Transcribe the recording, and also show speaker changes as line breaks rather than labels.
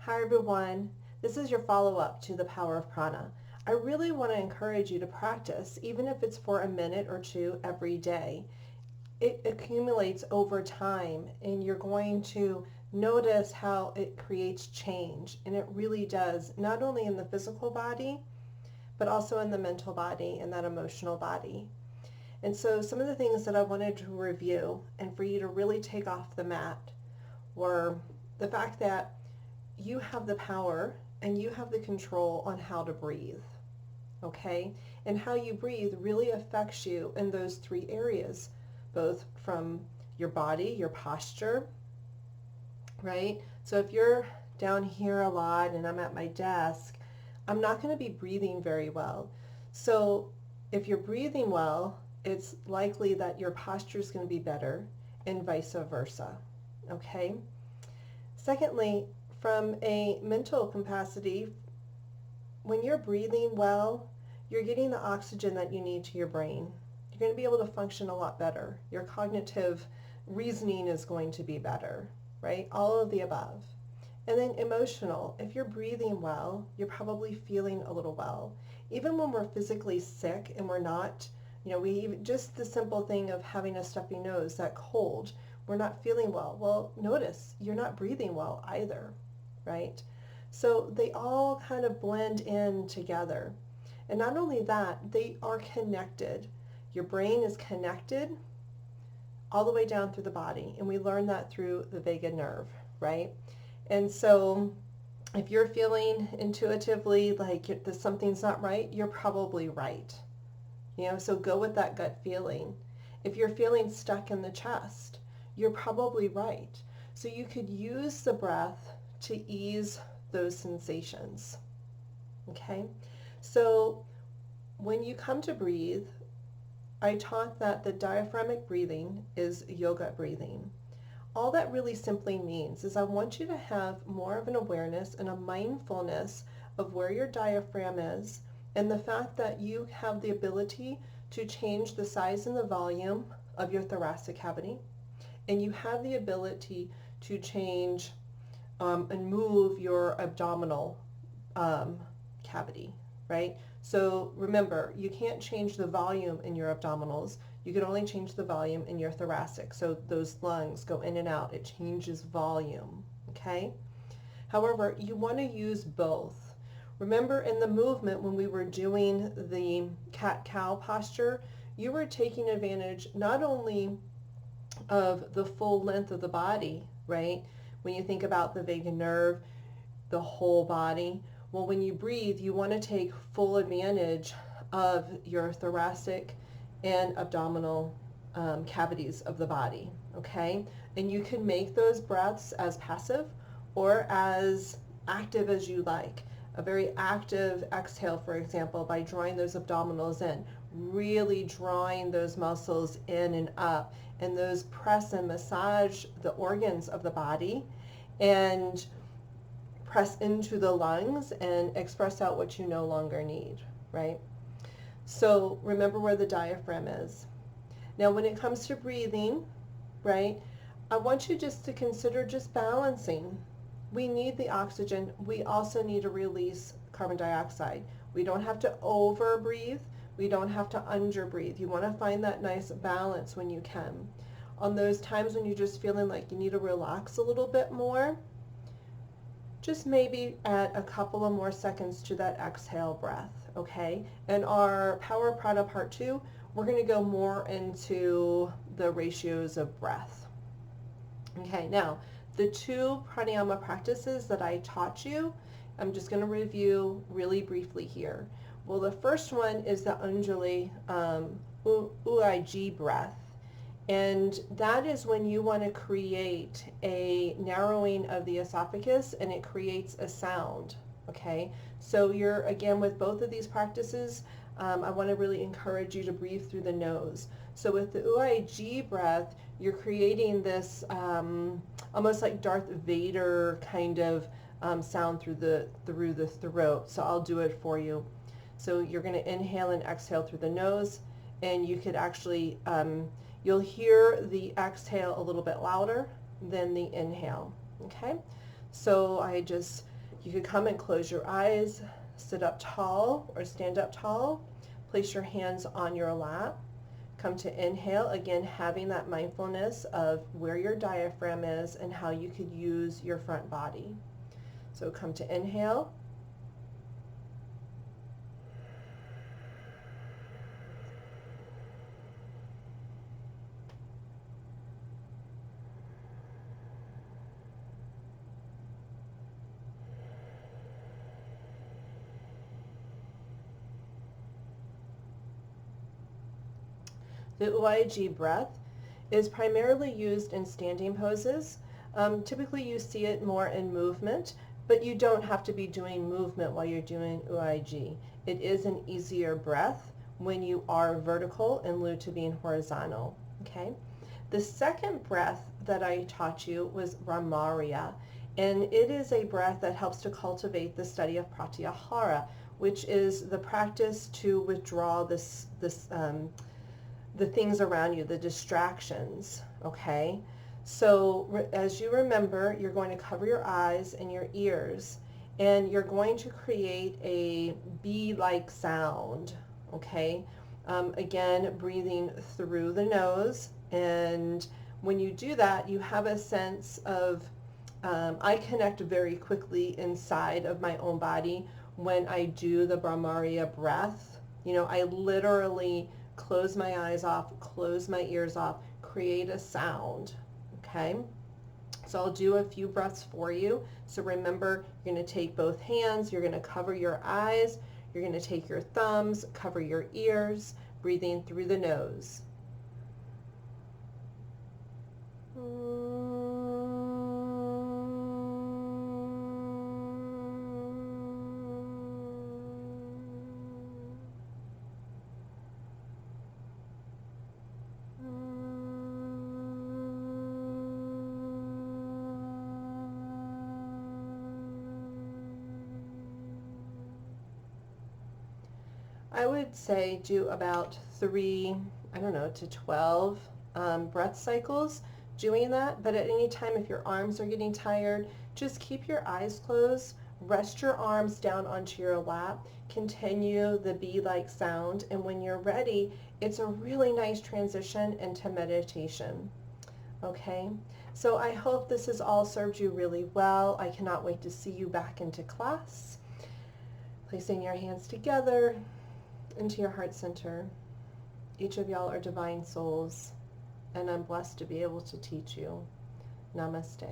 Hi everyone, this is your follow-up to the power of prana. I really want to encourage you to practice, even if it's for a minute or two every day. It accumulates over time and you're going to notice how it creates change. And it really does, not only in the physical body, but also in the mental body and that emotional body. And so some of the things that I wanted to review and for you to really take off the mat were the fact that you have the power and you have the control on how to breathe, okay? And how you breathe really affects you in those three areas, both from your body, your posture, right? So if you're down here a lot and I'm at my desk, I'm not going to be breathing very well. So if you're breathing well, it's likely that your posture is going to be better and vice versa, okay? Secondly, from a mental capacity, when you're breathing well, you're getting the oxygen that you need to your brain. You're going to be able to function a lot better. Your cognitive reasoning is going to be better, right? All of the above. And then emotional, if you're breathing well, you're probably feeling a little well. Even when we're physically sick and we're not, just the simple thing of having a stuffy nose, that cold, we're not feeling well. Well, notice you're not breathing well either, right? So they all kind of blend in together. And not only that, they are connected. Your brain is connected all the way down through the body. And we learn that through the vagus nerve, right? And so if you're feeling intuitively like something's not right, you're probably right. So go with that gut feeling. If you're feeling stuck in the chest, you're probably right. So you could use the breath to ease those sensations. Okay? So when you come to breathe, I taught that the diaphragmatic breathing is yoga breathing. All that really simply means is I want you to have more of an awareness and a mindfulness of where your diaphragm is and the fact that you have the ability to change the size and the volume of your thoracic cavity, and you have the ability to change and move your abdominal cavity, right? So remember, you can't change the volume in your abdominals. You can only change the volume in your thoracic. So those lungs go in and out. It changes volume, okay? However, you want to use both. Remember in the movement when we were doing the cat-cow posture, you were taking advantage not only of the full length of the body, right? When you think about the vagus nerve, the whole body. Well, when you breathe, you want to take full advantage of your thoracic and abdominal cavities of the body, okay? And you can make those breaths as passive or as active as you like. A very active exhale, for example, by drawing those abdominals in, really drawing those muscles in and up, and those press and massage the organs of the body and press into the lungs and express out what you no longer need, right? So remember where the diaphragm is. Now when it comes to breathing, right, I want you just to consider just balancing. We need the oxygen. We also need to release carbon dioxide. We don't have to over breathe. We don't have to under breathe. You want to find that nice balance when you can. On those times when you're just feeling like you need to relax a little bit more, just maybe add a couple of more seconds to that exhale breath, okay? And our Power Prana Part 2, we're going to go more into the ratios of breath. Okay, now, the two pranayama practices that I taught you, I'm just going to review really briefly here. Well, the first one is the Anjali UIG breath. And that is when you want to create a narrowing of the esophagus and it creates a sound, okay? So you're, again, with both of these practices, I want to really encourage you to breathe through the nose. So with the UIG breath, you're creating this almost like Darth Vader kind of sound through the throat. So I'll do it for you. So you're going to inhale and exhale through the nose, and you could actually you'll hear the exhale a little bit louder than the inhale, okay? So I just You could come and close your eyes, sit up tall or stand up tall, place your hands on your lap, come to inhale, again having that mindfulness of where your diaphragm is and how you could use your front body. So come to inhale. The UIG breath is primarily used in standing poses. Typically you see it more in movement, but you don't have to be doing movement while you're doing UIG. It is an easier breath when you are vertical in lieu to being horizontal. Okay. The second breath that I taught you was Brahmarya, and it is a breath that helps to cultivate the study of pratyahara, which is the practice to withdraw the things around you, the distractions, okay? So as you remember, you're going to cover your eyes and your ears, and you're going to create a bee-like sound, okay? Again, breathing through the nose, and when you do that, you have a sense of, I connect very quickly inside of my own body when I do the Brahmarya breath. You know, I literally close my eyes off, close my ears off, create a sound, okay? So I'll do a few breaths for you. So remember, you're going to take both hands, you're going to cover your eyes, you're going to take your thumbs, cover your ears, breathing through the nose. I would say do about 3, I don't know, to 12 breath cycles doing that. But at any time, if your arms are getting tired, just keep your eyes closed, rest your arms down onto your lap, continue the bee-like sound, and when you're ready, it's a really nice transition into meditation. Okay, so I hope this has all served you really well. I cannot wait to see you back into class. Placing your hands together into your heart center. Each of y'all are divine souls, and I'm blessed to be able to teach you. Namaste.